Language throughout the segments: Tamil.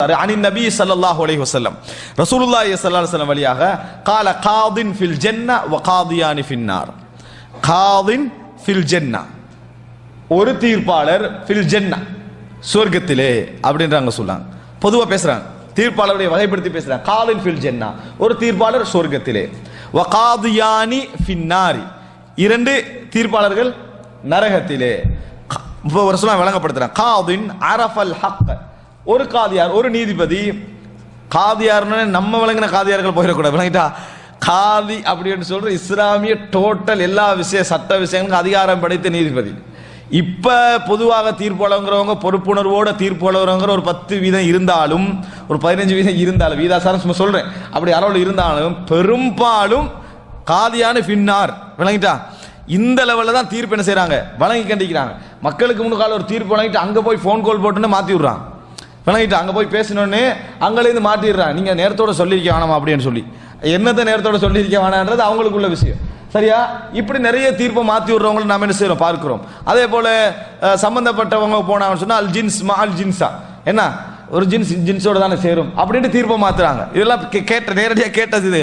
சொல்றாரு அனின் நபி ஸல்லல்லாஹு அலைஹி வஸல்லம் ரசூலுல்லாஹி ஸல்லல்லாஹு அலைஹி வஸல்லம் வழியாக قال قاضٍ في الجنة وقاضيان في النار قاضٍ في الجنة ஒரு தீர்ப்பாளர் ஃபில் ஜன்னா சொர்க்கத்திலே அப்படின்றாங்க சொல்றாங்க. பொதுவா பேசுறாங்க, தீர்ப்பாளருடைய வகைப்படுத்தி பேசுறாங்க. காலின் ஃபில் ஜன்னா ஒரு தீர்ப்பாளர் சொர்க்கத்திலே, வகாதியானி ஃபின்னாரி இரண்டு தீர்ப்பாளர்கள் நரகத்திலே. ரசூலுல்லாஹ் விளங்கப்படுத்துறாங்க. காதின் அரஃபல் ஹக் ஒரு காதியார் ஒரு நீதிபதி. காதியார்னு நம்ம விளங்கின காதியார்கள் போயிடக்கூடாது, விளங்கிட்டா? காதி அப்படின்னு சொல்ற இஸ்லாமிய டோட்டல் எல்லா விஷய சட்ட விஷயங்களுக்கு அதிகாரம் படைத்த நீதிபதி. இப்ப பொதுவாக தீர்ப்பு வழங்குறவங்க பொறுப்புணர்வோட தீர்ப்பு வழங்குறவங்க ஒரு 10% இருந்தாலும் ஒரு 15% இருந்தாலும் வீதாசாரம் சும்மா சொல்றேன் அப்படி அளவில் இருந்தாலும் பெரும்பாலும் காதியான பின்னார், விளங்கிட்டா? இந்த லெவலில் தான் தீர்ப்பு என்ன செய்யறாங்க, வழங்கி கண்டிக்கிறாங்க. மக்களுக்கு முன்னால ஒரு தீர்ப்பு வழங்கிட்டு அங்க போய் போன் கால் போட்டுன்னு மாத்தி விடுறான், விளங்கிட்டு? அங்க போய் பேசணுன்னு அங்கிருந்து மாட்டிடுறான். நீங்க நேரத்தோட சொல்லியிருக்க வேணாமா அப்படின்னு சொல்லி, என்னத்தை நேரத்தோட சொல்லியிருக்க வேணான்றது அவங்களுக்குள்ள விஷயம், சரியா? இப்படி நிறைய தீர்ப்பை மாற்றி விடுறவங்களை நாம் என்ன செய்யறோம், பார்க்கிறோம். அதே போல சம்பந்தப்பட்டவங்க போனாங்கன்னு சொன்னா அல் ஜின்ஸ் மா அல் ஜின்ஸா, என்ன ஒரு ஜின்ஸ் ஜின்ஸோட தானே சேரும் அப்படின்ட்டு தீர்ப்பை மாத்துறாங்க. இதெல்லாம் கேட்ட நேரடியாக கேட்டது இது.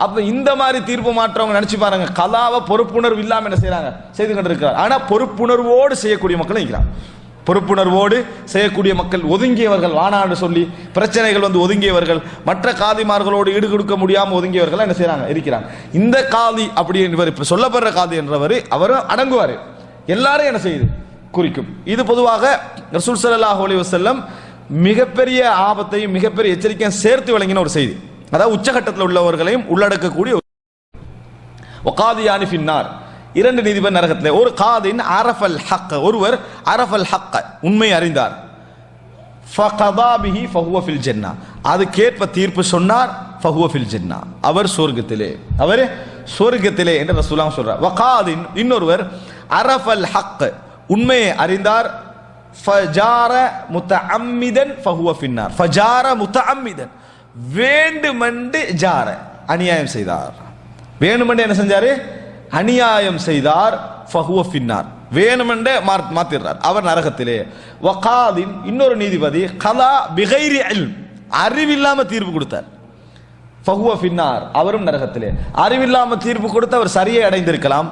அப்ப இந்த மாதிரி தீர்ப்பு மாற்றவங்க நினைச்சு பாருங்க, கலாவை பொறுப்புணர்வு இல்லாம என்ன செய்யறாங்க, செய்து கொண்டிருக்கிறார். ஆனா பொறுப்புணர்வோடு செய்யக்கூடிய மக்கள் இருக்கிறாங்க. பொறுப்புணர்வோடு செய்யக்கூடிய மக்கள் ஒதுங்கியவர்கள், வானாடு சொல்லி பிரச்சனைகள் வந்து ஒதுங்கியவர்கள், மற்ற காதிமார்களோடு ஈடு கொடுக்க முடியாமல் ஒதுங்கியவர்கள் என்ன செய்யறாங்க, இருக்கிறாங்க. இந்த காதி அப்படி என்பவர் இப்ப சொல்லப்படுற காதி என்றவர் அவர் அடங்குவார், எல்லாரும் என்ன செய்யுது குறிக்கும். இது பொதுவாக ரசூல் ஸல்லல்லாஹு அலைஹி வஸல்லம் மிகப்பெரிய ஆபத்தையும் மிகப்பெரிய எச்சரிக்கையும் சேர்த்து வழங்கின ஒரு செய்தி. அதாவது உச்சகட்டத்தில் உள்ளவர்களையும் உள்ளடக்கக்கூடிய வகாதியானி ஃபின்னார் இரண்டு நீதிபதி நரகத்திலே. ஒரு காதின் அரஃபல் ஹக் ஒருவர் அரஃபல் ஹக் உண்மை அறிந்தார், ஃபகதா பிஹி ஃபஹுவ ஃபில் ஜன்னா அது கேட்ப தீர்ப்பு சொன்னார், ஃபஹுவ ஃபில் ஜன்னா அவர் சொர்க்கத்திலே, அவர் சொர்க்கத்திலே என்று ரசூலுல்லாஹ் சொல்றார். வகாதின் இன்னொருவர் அரஃபல் ஹக் உண்மையை அறிந்தார், ஃபஜார முத்தஅம்மிதன் ஃபஹுவ ஃபின்னார் ஃபஜார முத்தஅம்மிதன் வேண்டுமென்று ஜார அநியாயம் செய்தார், வேண்டுமென்று என்ன செஞ்சாரு, அநியாயம் செய்தார், ஃபஹுவ ஃபின்னார் வேணுமென்றே மாத்திடுறார், அவர் நரகத்திலே. வகாதின் இன்னொரு நீதிபதி கலா பிகைரி இல்ம் அறிவில்லாம தீர்ப்பு கொடுத்தார், ஃபஹுவ ஃபின்னார் அவரும் நரகத்திலே. அறிவில்லாம தீர்ப்பு கொடுத்து அவர் சரியை அடைந்திருக்கலாம்,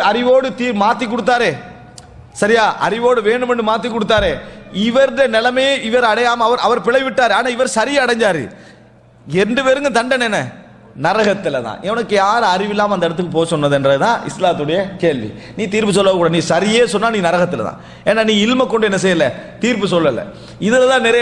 அறிவோடு மாத்தி கொடுத்தாரே, சரியா? அறிவோடு வேணுமென்று மாத்தி கொடுத்தாரே, இவருடைய நிலைமையை இவர் அடையாம அவர் பிழை விட்டார், ஆனா இவர் சரியை அடைஞ்சாரு. ரெண்டு பேருங்க தண்டனை என்ன, நரகத்துல தான். இவனுக்கு யார் அறிவில்லாம அந்த இடத்துக்கு போக சொன்னதுன்றதுதான் இஸ்லாத்துடைய கேள்வி. நீ தீர்ப்பு சொல்ல கூட, நீ சரியே சொன்னா நீ நரகத்துல தான். ஏன்னா நீ இல்ம கொண்டு என்ன செய்யல, தீர்ப்பு சொல்லல. இதுலதான் நிறைய